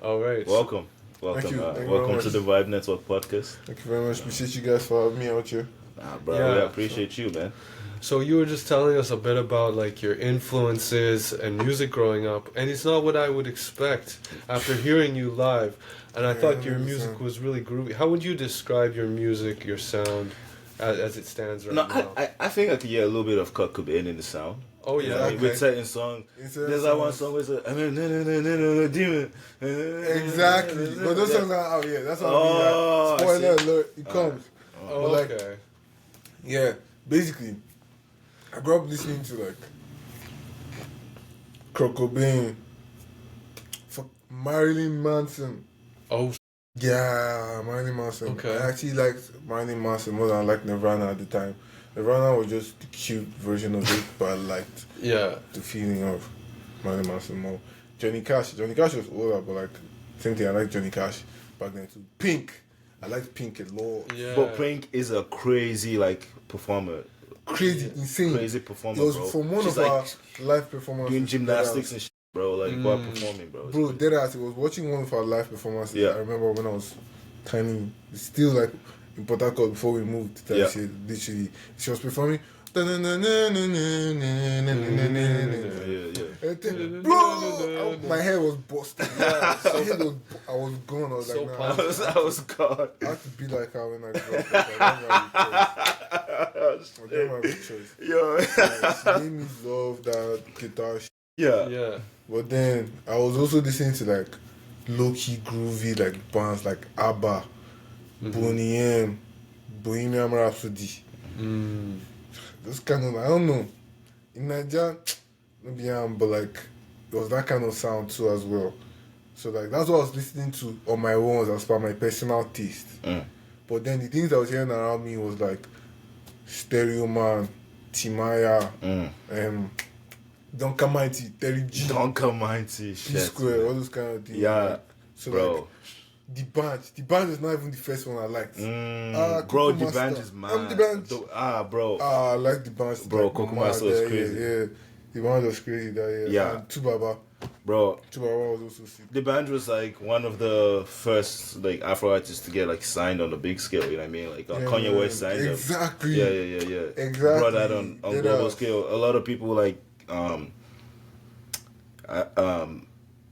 All right. Welcome. Thank you. Thank you very Welcome much. to the Vybe Network Podcast. Thank you very much. Appreciate you guys for having me out here. Nah, bro, Yeah. we appreciate you, man. So you were just telling us a bit about like your influences and music growing up, and it's not what I would expect after hearing you live. And I thought your 100%. music was really groovy. How would you describe your music, your sound, as it stands right No, now? I think I could hear a little bit of Kwae Kobain in the sound. Oh yeah. I mean, with certain songs. There's like one song with demon. Exactly. But those songs are out here. That's what I mean. Oh, Like, I spoiler see. alert, it comes. Oh, But, like, okay. Yeah, basically, I grew up listening to like Kwae Kobain, Marilyn Manson. Oh. Yeah, Marilyn Manson. Okay. I actually liked Marilyn Manson more than I liked Nirvana at the time. Nirvana was just the cute version of it, but I liked Yeah. the feeling of Marilyn Manson more. Johnny Cash was older, but like same thing. I liked Johnny Cash back then too. Pink, I liked Pink a lot. Yeah. But Pink is a crazy performer. Crazy, insane. Crazy performer, It was bro. from one She's of our live performances. doing gymnastics and shit, bro. Like while performing, bro. It's Bro, crazy. deadass. I was watching one of our live performances. Yeah. I remember when I was tiny, still like in Port Harcourt before we moved. That Yeah. shit, literally, she was performing. Yeah. Bro, my hair was busted. Yeah, I was gone. I was So like, pumped. I was God. I have to be like her when I grow up. Like, I don't have a choice. Yo. Like, she made me love that guitar shit. Yeah. Yeah. But then I was also listening to like low-key groovy like bands like ABBA, Boney M, Bohemian Rhapsody. Those kind of, I don't know. In Nigeria, maybe but like it was that kind of sound too as well. So like that's what I was listening to on my own as per my personal taste. But then the things I was hearing around me was like Stereo Man, Timaya, Duncan Mighty, Terry G, Donka Mighty P shit. Square, all those kind of things. Yeah, Like, so bro. like the band is not even the first one I liked. Bro, Coco the band Master. is mad. The band. Bro. I like the band. Bro, like, Coco mad Master was there, crazy. Yeah, the band was crazy that year. Yeah. And Tubaba Bro, was also sick. the band was like one of the first like Afro artists to get like signed on a big scale, you know what I mean? Like Kanye man. West signed them. Exactly. Yeah. Exactly. Brought that on Yeah, global that- scale. A lot of people like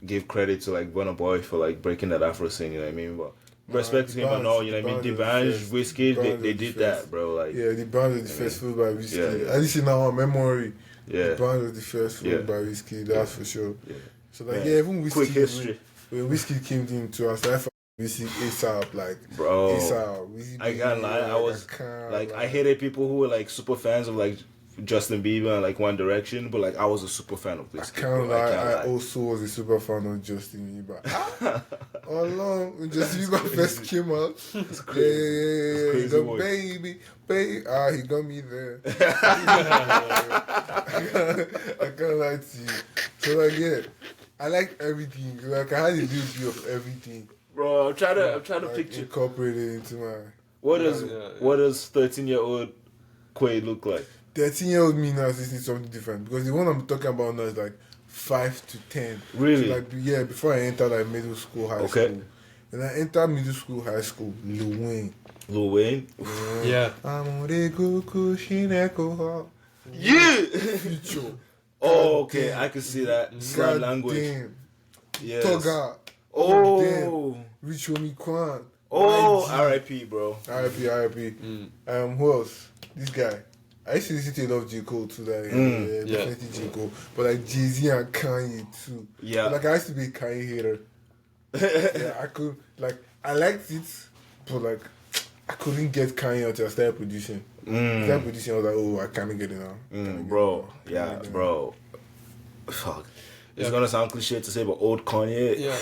give credit to like Burna Boy for like breaking that Afro scene, you know what I mean? But respect to him and all, you know what I mean? The band, Whiskey, they did that, bro. Like Yeah, the band was the first food by Whiskey. Yeah. At least in our memory, yeah. the band was the first food Yeah. by Whiskey, that's for sure. Yeah. So like, Man, yeah, even Whiskey. quick history. When Whiskey came into us, I found Whiskey ASAP, like, Bro, ASAP. Whiskey I can't lie, I was can't like lie. I hated people who were like super fans of like Justin Bieber and like One Direction, but like I was a super fan of I Whiskey. can't bro. lie, can't I also was a super fan of Justin Bieber. All along, when Justin Bieber first came out, It's yeah, crazy. he crazy got voice. baby, he got me there. I can't lie to you. So like, yeah, I like everything. Like I had a little bit of everything. Bro, I'm trying to Like, picture incorporated into my what Yeah. does 13-year-old Kwae look like? 13-year-old me now is listening to something different because the one I'm talking about now is like 5 to 10. Really? So like yeah, before I entered like middle school, high Okay. school. When I entered middle school, high school, Lil Wayne. Lil Wayne? Yeah. I'm on the Goku Shineko. Yeah! Future. Oh, okay, I can see that. Slang language. Damn. Yes. Toga. Oh. Damn. Rich Homie Kwan. Oh, YG. R.I.P. bro. R.I.P. Who else? This guy. I used to listen to a lot of J. Cole too. That Yeah. definitely J. Cole. But like Jay-Z and Kanye too. Yeah. But, like I used to be a Kanye hater. Yeah, I could like I liked it, but like I couldn't get Kanye until I started producing. Started producing, I was like, oh, I can't get it now. Can't get Bro, it now. yeah, Can't get it bro. Fuck. It's Yeah. gonna sound cliche to say, but old Kanye. Yeah.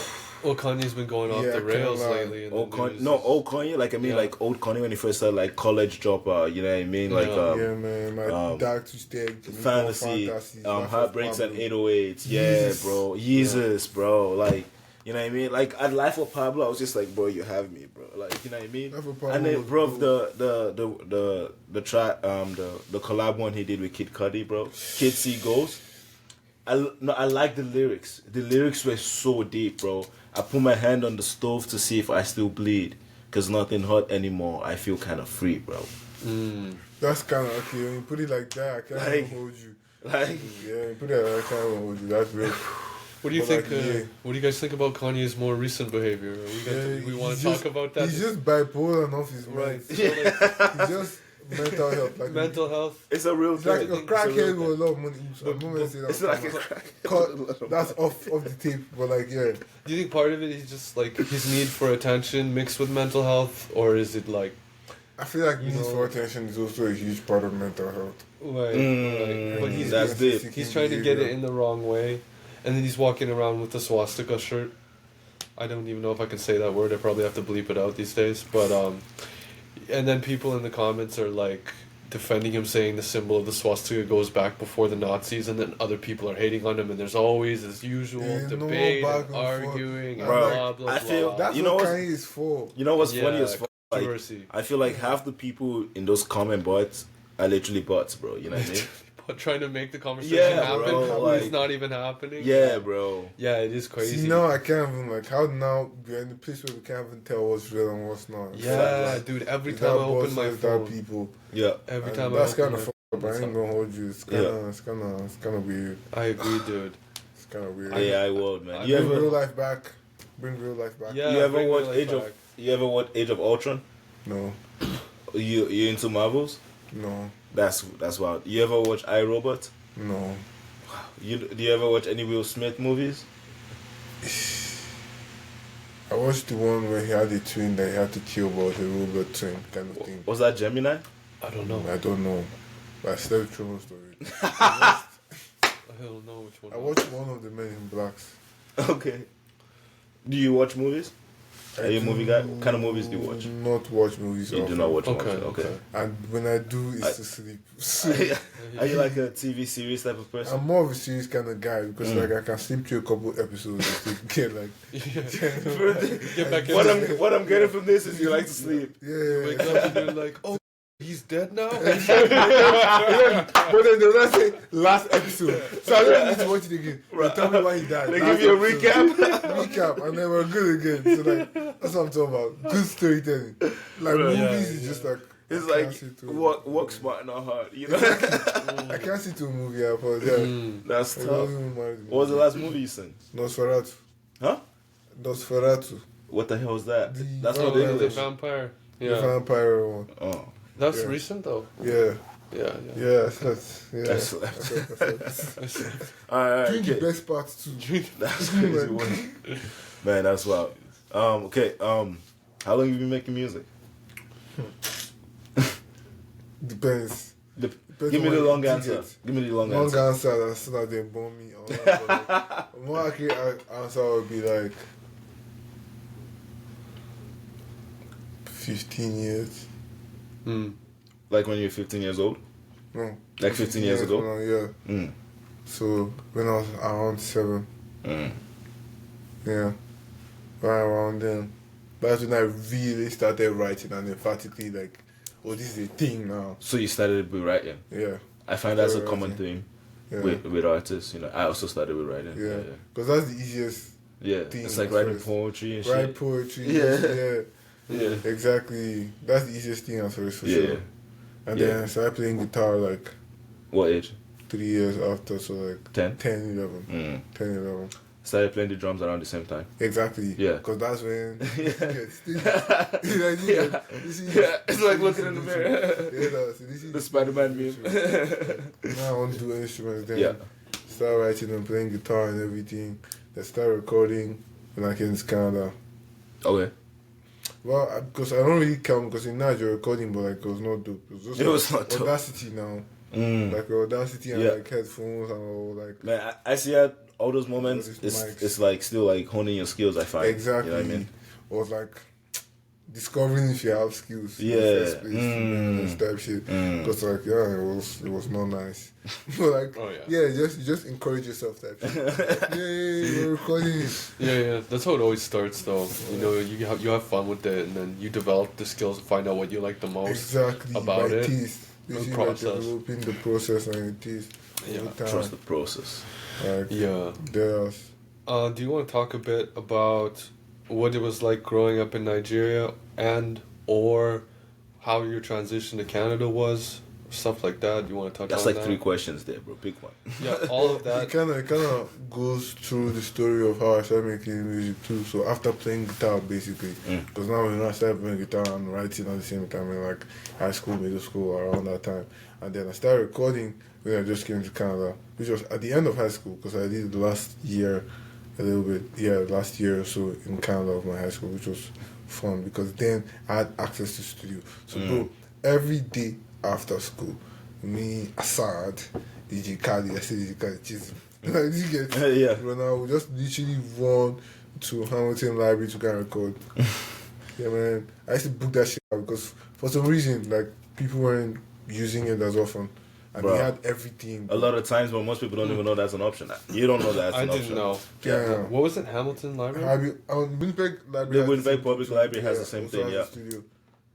Well, Kanye's been going off Yeah, the rails kinda lately. in the Old Kanye, news. no, old Kanye. Like I mean, Yeah. like old Kanye when he first started, like college dropper. You know what I mean? Like Yeah. Yeah, man, my Dark Twisted, fantasy, Fantasies, heartbreaks and Pablo. 808s. Yeah, Yeezus. bro, Jesus, bro. Like you know what I mean? Like at Life of Pablo, I was just like, bro, you have me, bro. Like you know what I mean? Life of Pablo And then, was bro, dope. the track, the collab one he did with Kid Cudi, bro. Kids See Ghosts. I like the lyrics. The lyrics were so deep, bro. I put my hand on the stove to see if I still bleed. Cause nothing hot anymore. I feel kind of free, bro. That's kind of okay. When you put it like that, I can't even hold you. Like, yeah, you put it like that, I can't even hold you. That's real. What do you think? What do you guys think about Kanye's more recent behavior? We want to talk about that. He's just bipolar and off his mind. So like, he's just mental health. Like mental health. It's a real thing. Like a crackhead with a lot of money. It's like a crack. That's off the tape, but like yeah. Do you think part of it is just like his need for attention mixed with mental health, or is it like? I feel like need for attention is also a huge part of mental health. Right. But he's trying to get it in the wrong way, and then he's walking around with the swastika shirt. I don't even know if I can say that word. I probably have to bleep it out these days. But and then people in the comments are like defending him, saying the symbol of the swastika goes back before the Nazis, and then other people are hating on him, and there's always this usual debate, and arguing, and blah blah I feel blah. that's what Kanye is for. You know what's funny as fuck? Like, controversy. I feel like half the people in those comment bots are literally bots, bro. You know what I mean? But trying to make the conversation happen bro, when like, it's not even happening. Yeah, bro. Yeah, it is crazy. See, now I can't even, like, how now we're in the place where we can't even tell what's real and what's not. Yeah, like, dude, every time I open my phone. People. Yeah. Every And time that's I open kind of fucked up. I ain't gonna hold you. It's kind of weird. I agree, dude. It's kind of weird. Yeah, I would, man. Bring real life back. Bring real life back. Yeah, You ever bring watch real life You ever watch Age of Ultron? No. You into Marvels? No. That's wild. You ever watch iRobot? No. Do you ever watch any Will Smith movies? I watched the one where he had a twin that he had to kill, but a robot twin kind of thing. Was that Gemini? I don't know. I don't know. But I still true story. I don't know which one. I watched one of the Men in Blacks. Okay. Do you watch movies? Are you a movie guy? What kind of movies do you watch? Not watch movies. You do not watch movies. Okay. And when I do, it's to sleep. Are you like a TV series type of person? I'm more of a serious kind of guy because like I can sleep through a couple episodes and still get like. Get back what I'm getting from this is you like to sleep. Yeah. Wake up and you're like, oh, he's dead now. But then they'll not say last episode, so I don't need to watch it again. They'll tell me why he died. They give you a recap, and then we're good again. So like that's what I'm talking about. Good storytelling. Like movies is just like. It's like work smart, not hard. You know. I can't see to a movie. I apologize. That's tough. What was the last movie you seen? Nosferatu. Huh? Nosferatu. What the hell is that? That's not The English. vampire. The Yeah. vampire one. Oh. That's recent though. Yeah. Yeah. That's Alright. Drink the best parts too. That's crazy. Man, that's wild. Okay. How long have you been making music? Depends. Give me the long answer. Give me the long answer. Long answer, that's not they bomb me. More accurate answer would be like 15 years. Like when you were 15 years old? No. Like 15 years ago? Yeah. So when I was around 7. Yeah. Right around then. That's when I really started writing and emphatically like, oh, this is a thing now. So you started with writing? Yeah. I find that's a common theme Yeah. with artists. You know, I also started with writing. Yeah. Because that's the easiest thing. It's like writing poetry and Write shit. poetry. Yeah. Yeah. Exactly. That's the easiest thing at first for sure. And then I started playing guitar like what age? 3 years after, so like 10? 10, 11. 10, 11. Started playing the drums around the same time. Exactly. Yeah. Because that's when you get still. It's like looking in the mirror. The Spider-Man meme. Now I want to do instruments then. Start writing and playing guitar and everything. Then start recording when I came to Canada. Okay. Well, because I don't really count because in Nigeria recording, but like it was not dope. It was not dope. Audacity now. Like Audacity and like headphones and all like. Man, I see that all those moments. It's like still like honing your skills. I find exactly. You know what I mean? It was like discovering if you have skills. Yeah. In the first place, and type shit. Because like it was not nice. But like just encourage yourself type shit. Yay, we're recording. Yeah. That's how it always starts though. You know, you have fun with it, and then you develop the skills and find out what you like the most about it. This is process. like developing the process and it is. Trust the process. Like, Yeah. There's Do you want to talk a bit about what it was like growing up in Nigeria and or how your transition to Canada was? Stuff like that. You want to touch That's on like that? 3 questions there, bro. Big one. Yeah, all of It that. kind of goes through the story of how I started making music too. So after playing guitar, basically, because now when I started playing guitar and writing at the same time in like high school, middle school, around that time, and then I started recording when I just came to Canada, which was at the end of high school because I did the last year a little bit, last year or so in Canada of my high school, which was fun because then I had access to studio. So bro, every day after school, me, Assad, DJ Khaled, I said DJ Khaled, cheesy. Did you get Yeah. But now we just literally run to Hamilton Library to go and record. Yeah, man. I used to book that shit out because for some reason, like, people weren't using it as often. And Bro, they had everything. A lot of times, but most people don't even know that's an option. You don't know that's I an option. didn't know. Yeah. What was it? Hamilton Library? Winnipeg Library. The has Winnipeg same Public thing. Library has the same also thing, has yeah. a studio.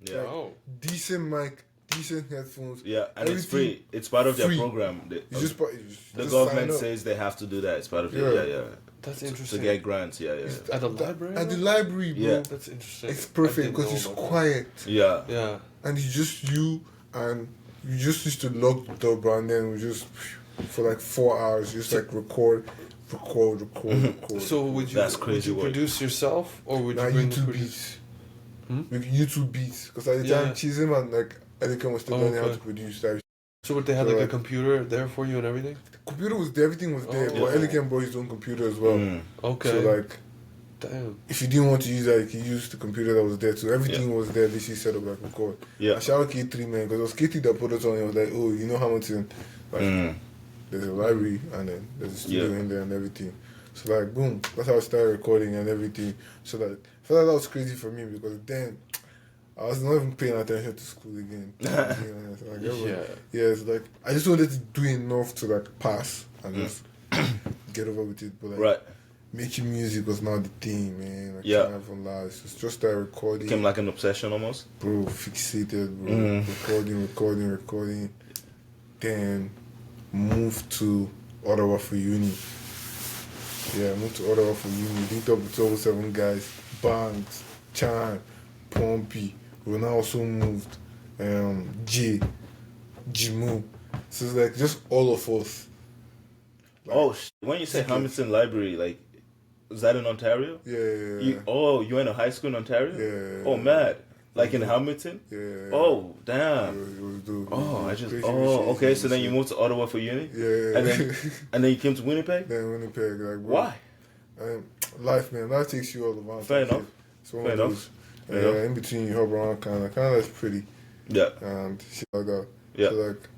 Yeah. Like, Oh. decent mic, decent headphones. Yeah, and it's everything free. It's part of their free. program. You just The just government sign up. says they have to do that. It's part of it. Yeah. Yeah. That's To interesting. get grants, yeah. At the library? At the library, bro. Yeah. That's interesting. It's I perfect didn't because know it's about that. quiet. Yeah. Yeah. And it's just you and you just used to lock the door, bro, and then we just for like 4 hours just like record. So would you That's would crazy you work. produce yourself or would Now you bring the YouTube produce? beats. With YouTube beats. Because at the Yeah. time Chisholm and like Elikem was still Oh, learning how okay. to produce that. So would they have So, like a like- computer there for you and everything? Computer was there, everything was there, Oh. but Elikem brought his own computer as well. Okay. So like Damn. if you didn't want to use that, you could use the computer that was there. So everything was there. This is set up like record. Yeah. I shout out K3 man because it was K3 that put us on. It was like, oh, you know Hamilton, like there's a library and then there's a studio in there and everything. So like boom, that's how I started recording and everything. So that I felt like that was crazy for me because then I was not even paying attention to school again. To be honest. Like, it's like I just wanted to do enough to like pass and just get over with it. But like Right. making music was not the thing, man. I Yeah. can't even lie. It's just started recording. Became like an obsession almost. Bro, fixated, bro. Recording. Then moved to Ottawa for uni. Yeah, moved to Ottawa for uni. Linked up with 207 guys. Banks, Chan, Pompey. We now also moved Jimu. So it's like just all of us. Like, When you say Hamilton Library, like, is that in Ontario? Yeah. You went to high school in Ontario? Yeah. Oh, mad. Like in Hamilton? Yeah. Oh, damn. It was dope. Crazy, Okay. So then you crazy. moved to Ottawa for uni, Yeah. and then you came to Winnipeg. Then Winnipeg, like, bro. Why? Life, man. Life takes you all around. Fair enough. It's one Fair of enough. those. Fair enough. In between, you hop around Canada. Canada's pretty. Yeah. And shit like that. Yeah. So, like,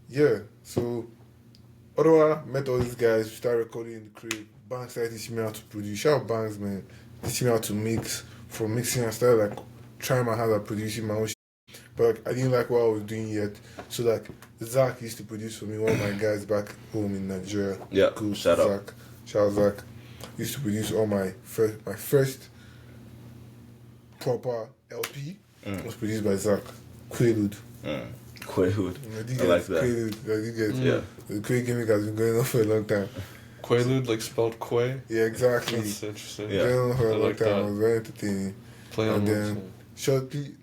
yeah. So, Ottawa, met all these guys. We started recording in the crib. Banks started teaching me how to produce. Shout out Banks, man. Teaching me how to mix. From mixing, I started, like, trying my hand at producing my own shit. But like, I didn't like what I was doing yet. So like Zach used to produce for me, one of my guys back home in Nigeria. Yeah, Cool. shout out. Zach. Shout out Zach. Used to produce all my first proper LP was produced by Zach. Quaalude. Quaalude. I I like that. Quaalude. I did get Yeah. The Quaalude gimmick has been going on for a long time. Quaalude, like spelled Kwae. Yeah, exactly. That's interesting. Yeah. Going on for a I long like time. that. It was very entertaining. Play on And words, then shortly,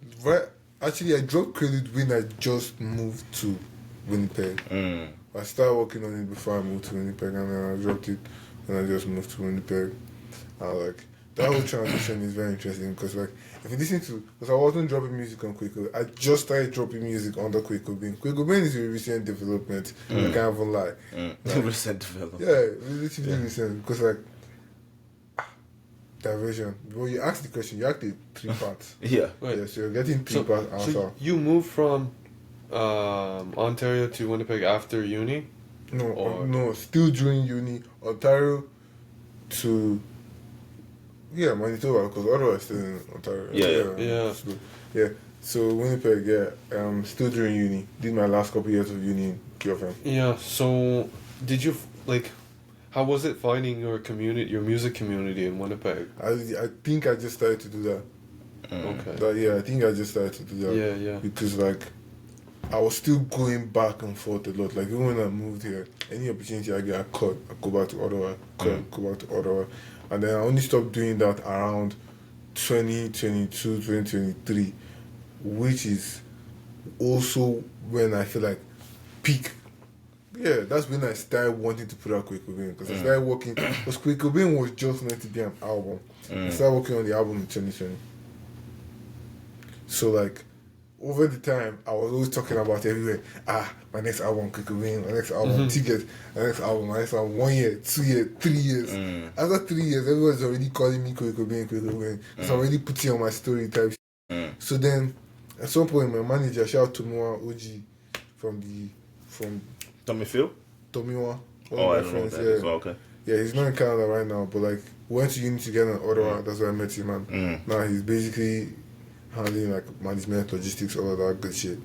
actually, I dropped Quaalude when I just moved to Winnipeg. I started working on it before I moved to Winnipeg, and then I dropped it when I just moved to Winnipeg. Like that whole transition is very interesting because, like, if you listen to, because I wasn't dropping music on Kwae Kobain, I just started dropping music under Kwae Kobain. Kwae Kobain is a recent development. I can't even lie. Recent development. Yeah, relatively recent because, like, diversion. Well, you asked the question. You asked it 3 parts. Yeah. Right. Yeah, so you're getting 3 parts answer. So you moved from Ontario to Winnipeg after uni? No, still during uni, Ontario to Manitoba because Ottawa is still in Ontario. Yeah. So Winnipeg, still during uni. Did my last couple years of uni in QFM. Yeah. So did you how was it finding your music community in Winnipeg? I think I just started to do that. Okay. I think I just started to do that. Yeah. Because like I was still going back and forth a lot. Like even when I moved here, any opportunity I get, I cut. I go back to Ottawa, go back to Ottawa. And then I only stopped doing that around 2022, 2023, which is also when I feel like peak. Yeah, that's when I started wanting to put out Kwae Kobain, because I started working, because Kwae Kobain was just meant to be an album. I started working on the album in 2020. So like, over the time, I was always talking about everywhere. My next album, Kwae Kobain, my next album, Ticket, my next album, 1 year, 2 years, 3 years. After 3 years, everyone's already calling me Kwae Kobain, Kwae Kobain. Because I already put it on my story type. So then, at some point, my manager, shout out to Moa OG from Tommy Phil? Tomiwa, one I of my don't know friends. that is. Okay. Yeah, he's not in Canada right now, but like, we went to uni together in Ottawa. That's where I met him, man. Now he's basically handling like management, logistics, all of that good shit.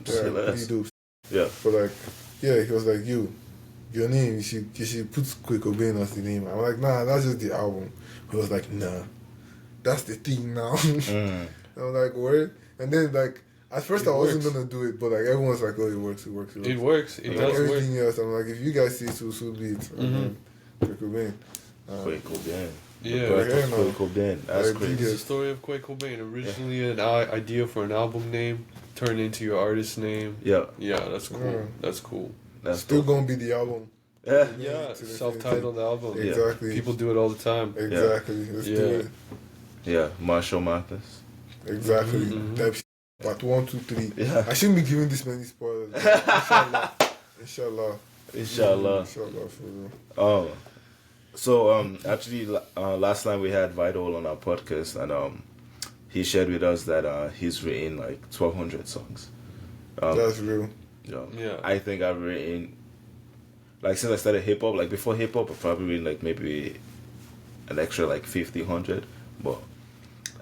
Yeah, pretty dope. Yeah. But like, yeah, he was like, your name, you should put Kwae Kobain as the name. I'm like, nah, that's just the album. He was like, nah, that's the thing now. I'm like, what? And then like, at first I wasn't gonna do it, but like everyone's like, oh, it works. It works. It like, does work. Everything else, I'm like, if you guys see it, so be it. Kwae Kobain. Kwae Kobain. Yeah. Kwae Kobain. That's crazy. It's the story of Kwae Kobain. Originally an idea for an album name, turned into your artist name. Yeah. Yeah, that's cool. That's cool. That's still gonna be the album. Yeah, self-titled album. Exactly. Yeah. People do it all the time. Exactly. Let's do it. Yeah, Marshall Mathers. Exactly. Type shit. Part 1, 2, 3. Yeah. I shouldn't be giving this many spoilers. Inshallah. For real. So actually last time we had Vital on our podcast, and he shared with us that he's written like 1,200 songs. That's real. Yeah. I think I've written, like, since I started hip hop, like before hip hop, I've probably written like maybe an extra like 50, 100, but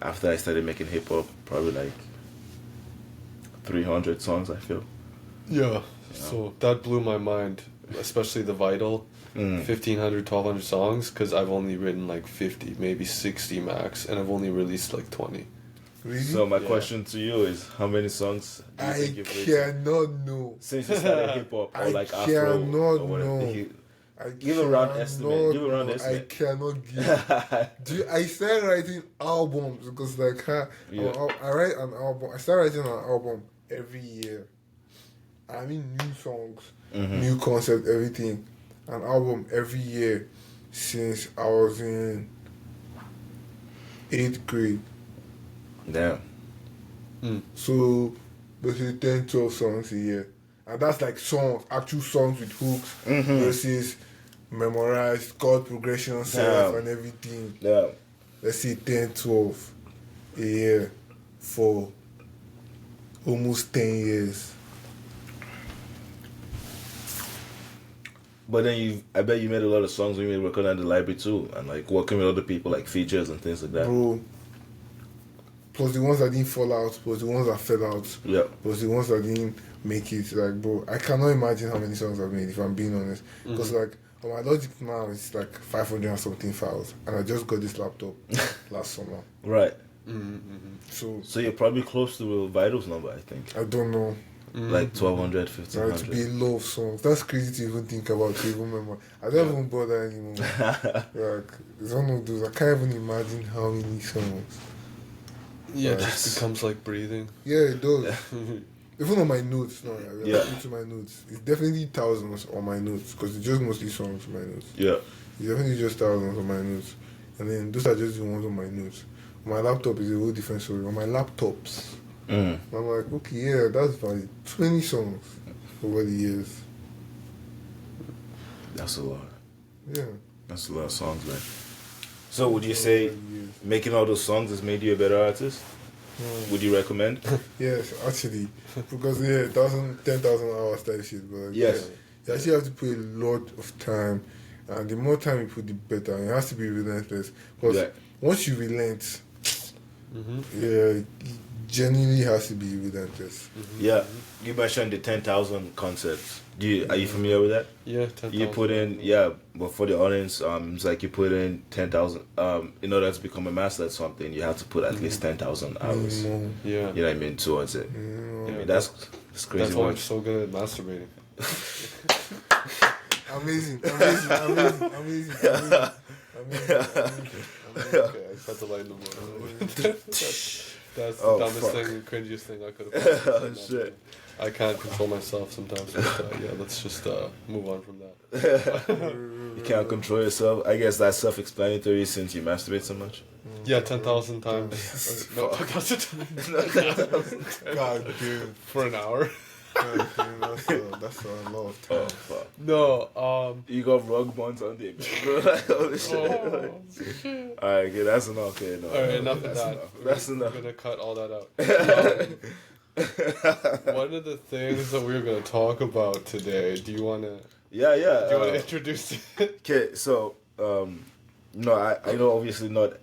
after I started making hip hop, probably like 300 songs, I feel. Yeah. So that blew my mind, especially the Vital. 1,500, 1,200 songs, because I've only written like 50, maybe 60 max, and I've only released like 20. Really? So my question to you is, how many songs do you think you've written? I cannot know. Since you started hip hop, or like Afro, cannot or whatever. know. Give a round estimate. Give a round I estimate. cannot give. I started writing albums because like I write an album. I start writing an album every year. I mean new songs, new concept, everything. An album every year since I was in 8th grade. Damn. So basically 10, 12 songs a year. And that's like songs, actual songs with hooks versus memorized chord progression stuff and everything. Yeah. Let's say 10, 12 a year for almost 10 years. But then I bet you made a lot of songs when you were recording at the library too, and like working with other people, like features and things like that. Bro, plus the ones that didn't fall out, plus the ones that fell out, plus the ones that didn't make it. Like, bro, I cannot imagine how many songs I've made, if I'm being honest. Because like, on my Logic now, it's like 500 and something files, and I just got this laptop last summer. Right. So you're probably close to Vital's number, I think. I don't know. Like 1,200, 1,500. Right, to be a lot of songs. That's crazy to even think about, to even remember. I don't even bother anymore. Like, it's one of those, I can't even imagine how many songs. Yeah, it just becomes like breathing. Yeah, it does. Even on my notes, into my notes. It's definitely thousands on my notes, because it's just mostly songs on my notes. Yeah. It's definitely just thousands on my notes. And then those are just the ones on my notes. My laptop is a whole different story. On my laptops, I'm like, okay, yeah, that's valid. 20 songs over the years. That's a lot. Yeah. That's a lot of songs, man. So would you say making all those songs has made you a better artist? Would you recommend? Yes, actually. Because, 10,000 hours type shit. But like, yes. You actually have to put a lot of time. And the more time you put, the better. And it has to be relentless. Because once you relent, Yeah, it genuinely has to be relentless. Yeah, you mentioned the 10,000 concept. Are you familiar with that? Yeah, 10,000. You put in, but for the audience, it's like you put in 10,000. In order to become a master at something, you have to put at least 10,000 hours. Yeah. You know what I mean, towards it. I mean, that's crazy. That's why I'm so good at masturbating. Amazing. Okay, I just had to lighten the mood. That's the dumbest thing and cringiest thing I could have done. Oh, shit. I can't control myself sometimes, but let's just move on from that. You can't control yourself. I guess that's self-explanatory since you masturbate so much. Yeah, 10,000 times. No, 10,000 times. God damn. For an hour. God damn, that's a lot of time. Oh, fuck. No, You got rug buns on the bro. Like, holy shit. Alright, okay, that's enough. Okay, no. Alright, enough of that. That's enough. We're gonna cut all that out. One of the things that we're gonna talk about today, do you wanna Do you wanna introduce it? Okay, so no, I know obviously not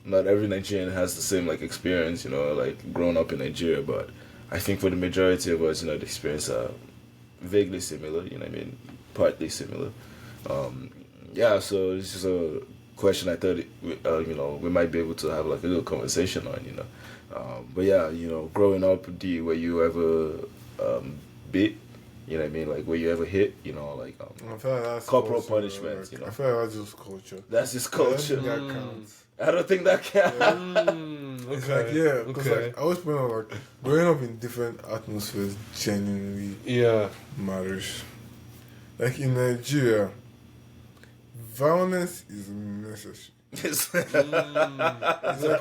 every Nigerian has the same like experience, like growing up in Nigeria, but I think for the majority of us, the experience are vaguely similar, partly similar. So this is a question I thought we might be able to have like a little conversation on, but growing up, were you ever beat? You know what I mean? Like, were you ever hit? I feel like that's corporal culture, punishments. I feel like that's just culture. That's just culture. That counts. I don't think that counts. It's like, because like, I always point out, like, growing up in different atmospheres genuinely matters. Like, in Nigeria, violence is necessary. It's a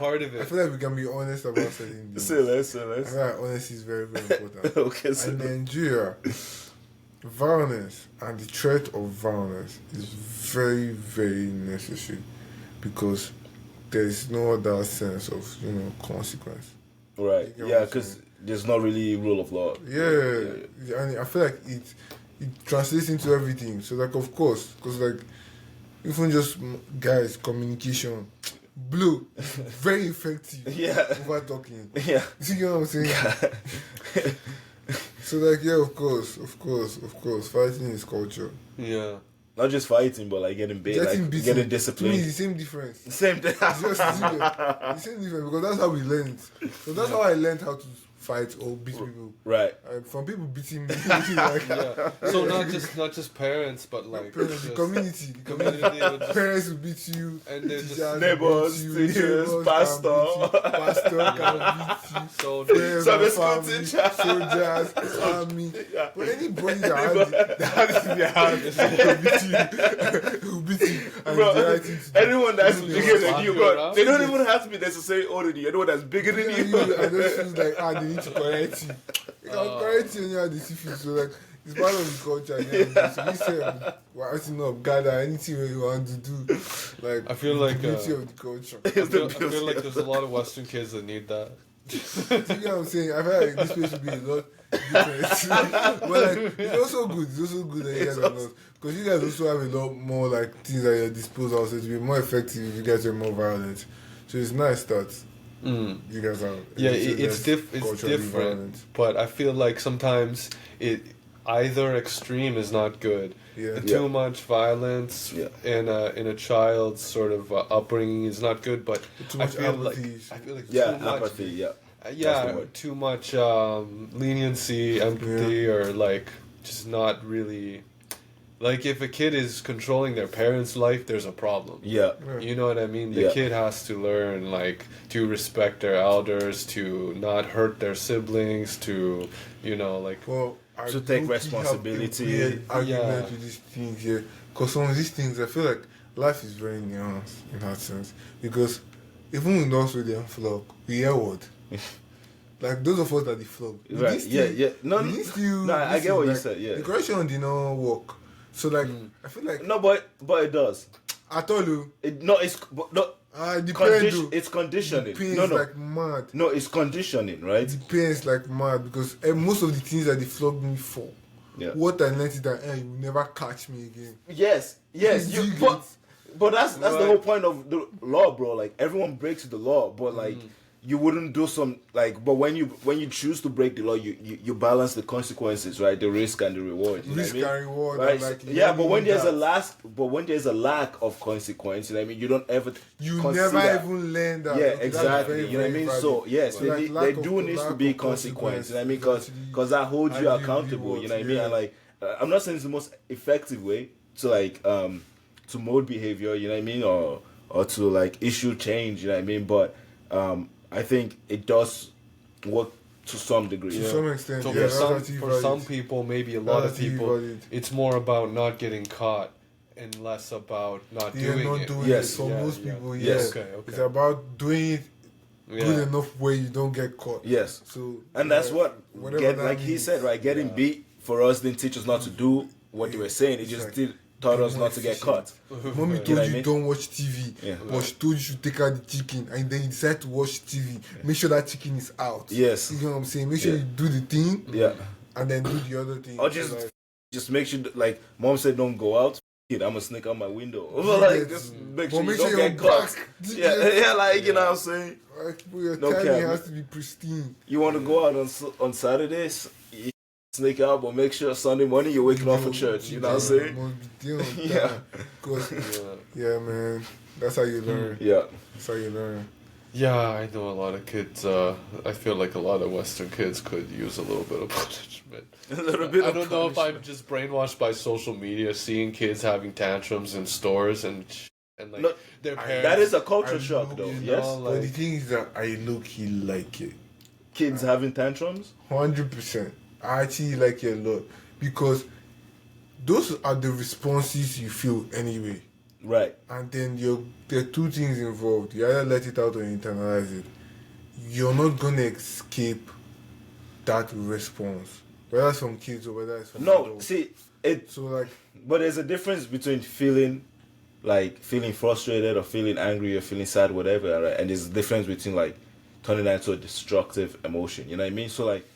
part of it. I feel like we can be honest about certain things. Say less. I feel like honesty is very, very important. Okay, in Nigeria, violence and the threat of violence is very, very necessary because there is no other sense of, consequence. Right. Yeah, because there's not really rule of law. Yeah. And I feel like it translates into everything. So, like, of course, because, like, even just guys, communication, blue, very effective. Over talking. Yeah. You see what I'm saying? So, like, of course, fighting is culture. Yeah. Not just fighting, but like getting bit, getting disciplined. To me, it's the same difference. Same thing. It's just the same difference because that's how we learned. So that's how I learned how to fight or beat people. Right. From people beating me. So not just parents, but like parents, the community. The community would just, parents will beat you. And then just neighbors, teachers, pastor can beat you. Soldiers, soldiers, army. But anybody that has in their hand will beat you. Bro, anyone that's bigger than you, bro, they don't even have to be necessarily older than you. Anyone that's bigger than you. And then feels like, they need to correct you. They can correct you and you have the seafood. So, like, it's part of the culture. So, we say, we're acting up, gather anything you want to do. Like, I feel like the beauty of the culture. I feel like there's a lot of Western kids that need that. See what I'm saying? I feel like this place would be a lot different. But, like, it's also good. It's also good that you guys are not. Because you guys also have a lot more, like, things at your disposal. So, to be more effective if you guys are more violent. So, it's nice that. You guys are it's different, violent. But I feel like sometimes either extreme is not good. Too much violence in a child's sort of upbringing is not good. But I feel like apathy. Too much leniency, empathy, or like just not really. Like, if a kid is controlling their parents' life, there's a problem. You know what I mean? The kid has to learn, like, to respect their elders, to not hurt their siblings, to, to take responsibility. Argument with these things, because some of these things, I feel like life is very nuanced in that sense. Because even with us with the flog, we hear what? Like, those of us that the flog. Right, I get what you said, The correction did not work. So, like, I feel like... No, but it does. I told you. It's conditioning. The pain is like mad. No, it's conditioning, right? The pain is like mad because most of the things that they flogged me for, what I learned is that you will never catch me again. Yes. But that's the whole point of the law, bro. Like, everyone breaks the law, but like... you wouldn't do some like, but when you choose to break the law, you balance the consequences, right? The risk and the reward. You risk know what I mean? and reward, right? like, But when there's a lack of consequence, you know what I mean? You don't ever never even learn that. Yeah, Okay, exactly. very, you know what I mean? valid. So yes, So, like, they do need to be consequence. You know what I mean? Because that holds you accountable. You know what I mean? And like, I'm not saying it's the most effective way to like to mold behavior. You know what I mean? Or to like issue change. You know what I mean? But I think it does work to some degree. To some extent, So yeah. for some people, maybe a lot of people, it's more about not getting caught and less about not doing it. Yes. For most people, yes. Okay. It's about doing it good enough where you don't get caught. Yes. So and that's what like he means. said, right? Getting beat for us didn't teach us not to do what they were saying. It just taught us not to get caught. Mommy told you don't watch TV, Yeah. but she told you to take out the chicken, and then you decide to watch TV. Make sure that chicken is out. Yes. You know what I'm saying? Make sure you do the thing, and then do the other thing. Or just make sure, like mom said, don't go out. I'm gonna sneak out my window. Like, just make sure you don't get caught. Yeah, like you know what I'm saying. Like, your timing has to be pristine. You want to go out on Saturdays? You sneak out, but make sure Sunday morning you're waking up for church. You know what I'm saying? Yeah, man. That's how you learn. Yeah. That's how you learn. Yeah, I know a lot of kids. I feel like a lot of Western kids could use a little bit of punishment. A little bit. I don't know if I'm just brainwashed by social media, seeing kids having tantrums in stores and like no, their parents. That is a culture shock, though. Yes. But the thing is that I low-key like it. Kids having tantrums? 100%. I actually like it a lot because those are the responses you feel anyway. Right. And then there are two things involved. You either let it out or you internalize it. You're not going to escape that response. Whether it's from kids or whether it's from adults. See, but there's a difference between feeling frustrated or feeling angry or feeling sad, whatever, right? And there's a difference between like turning that into a destructive emotion. You know what I mean? So like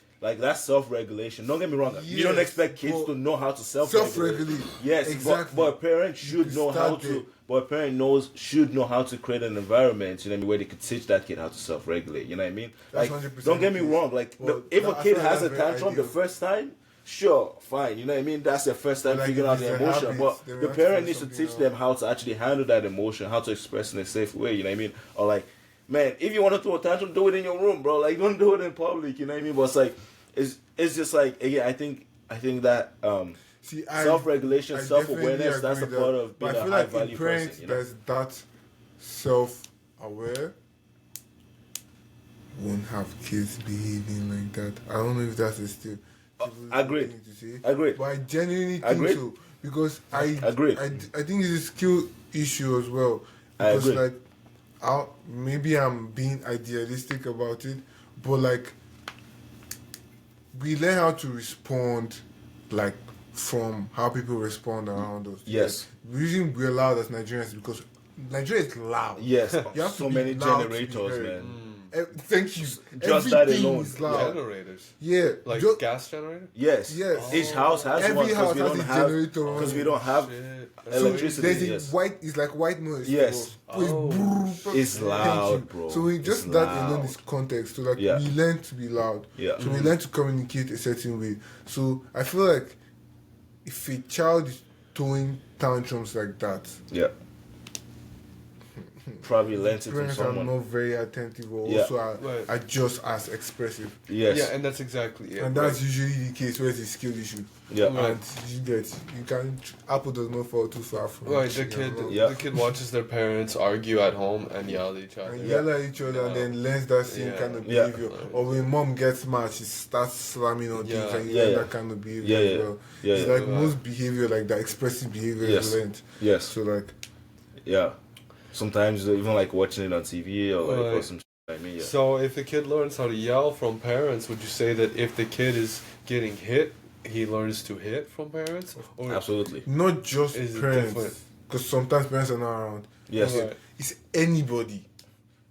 that's self-regulation. Don't get me wrong. You don't expect kids to know how to self-regulate. Yes, exactly. But a parent should know how to. But a parent should know how to create an environment, you know what I mean, where they could teach that kid how to self-regulate. You know what I mean? That's like, 100% don't get me wrong. Like, if a kid has a tantrum the first time, sure, fine. You know what I mean? That's their first time figuring out their emotion. But the parent needs to teach them how to actually handle that emotion, how to express in a safe way. You know what I mean? Or like, man, if you want to throw a tantrum, do it in your room, bro. Like, don't do it in public. You know what I mean? But it's like, it's just like, again, I think that self-regulation, self-awareness, that's a part of being a high-value person. You know? That's that self-aware won't have kids behaving like that. I don't know if that's still. Agreed. But I genuinely think so because I think it's a skill issue as well. Because like, maybe I'm being idealistic about it, but like, we learn how to respond, like, from how people respond around us. Yes. The reason we're loud as Nigerians is because Nigeria is loud. Yes. You have so many generators, man. Thank you. Just that alone. Is loud. Generators. Yeah. Like gas generator? Yes. Each house has one because we don't have electricity. So it's like white noise. Yes. It's loud, bro. So alone is context. So like we learn to be loud. Yeah. So we learn to communicate a certain way. So I feel like if a child is throwing tantrums like that, probably learnt it from someone. Parents are not very attentive or also are just as expressive. Yes. Yeah, and that's exactly it. And that's usually the case where it's a skill issue. Yeah. And you can apple does not fall too far from the kid watches their parents argue at home and yell at each other. And yell at each other and then learns that same kind of behavior. Or when mom gets mad, she starts slamming on things and you learn that kind of behavior as well. It's like most behavior like that, expressive behavior is learned. Yes. So like sometimes even like watching it on TV or some shit. I mean, So if the kid learns how to yell from parents, would you say that if the kid is getting hit, he learns to hit from parents? Or absolutely. Not just parents. Because sometimes parents are not around. Yes. It's anybody.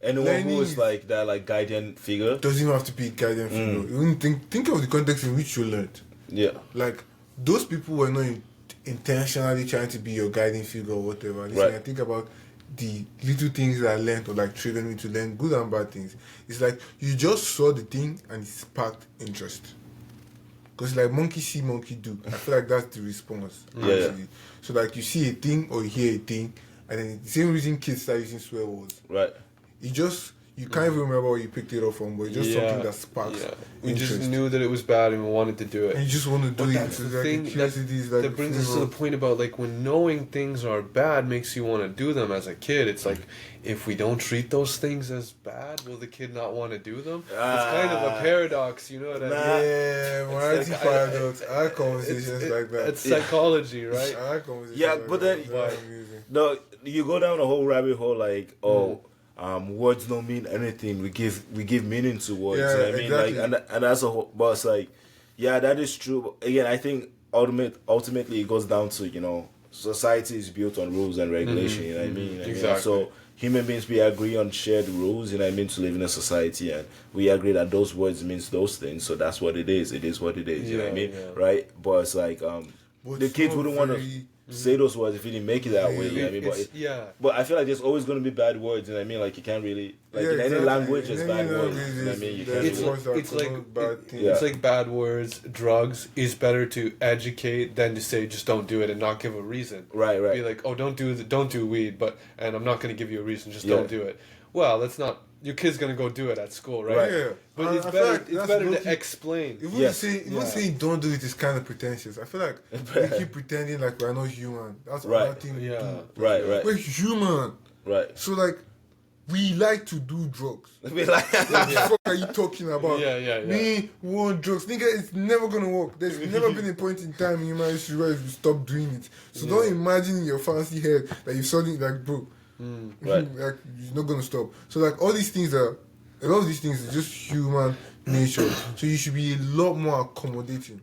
Anyone who is like that, like guardian figure. Doesn't even have to be a guardian figure. You think of the context in which you learned. Yeah. Like, those people were not intentionally trying to be your guiding figure or whatever. Listen, I think about the little things that I learned or like triggered me to learn good and bad things. It's like you just saw the thing and it sparked interest. Because like monkey see, monkey do. I feel like that's the response. Actually. So like you see a thing or you hear a thing, and then the same reason kids start using swear words. Right. You can't even remember where you picked it up from, but it's just something that sparks. Yeah. We just knew that it was bad and we wanted to do it. And you just want to do it. That's the thing that brings us to the point about like when knowing things are bad makes you want to do them as a kid. It's like if we don't treat those things as bad, will the kid not want to do them? It's kind of a paradox, you know what I mean? Yeah, morality paradox. I have conversations like that. It's psychology, right? I have conversations but then no, you go down a whole rabbit hole like words don't mean anything. We give meaning to words. Yeah, you know what I mean? exactly. Like, and that's a whole. But it's like, yeah, that is true. But again, I think ultimately it goes down to society is built on rules and regulation. You know what I mean? Exactly. So human beings, we agree on shared rules. You know what I mean? To live in a society, and we agree that those words means those things. So that's what it is. It is what it is. You know what I mean? Yeah. Right? But it's like the kids wouldn't want to say those words if you didn't make it that way. You know what I mean? But I feel like there's always going to be bad words. You know what I mean? Like you can't really in any language there's bad words. You know what I mean? You can't it's like bad words. Drugs is better to educate than to say just don't do it and not give a reason. Right. Be like, oh, don't do weed, and I'm not going to give you a reason. Just don't do it. Well, that's not. Your kid's gonna go do it at school, right? Yeah. But it's better to explain. If we say don't do it is kind of pretentious. I feel like we keep pretending like we're not human. That's another thing we do. Right. We're human. Right. So like we like to do drugs. We like what the fuck are you talking about? Yeah. Me want drugs. Nigga, it's never gonna work. There's never been a point in time in human history where you stop doing it. So don't imagine in your fancy head that you suddenly like bro. Right. Like you're not gonna stop. So like a lot of these things is just human nature. So you should be a lot more accommodating.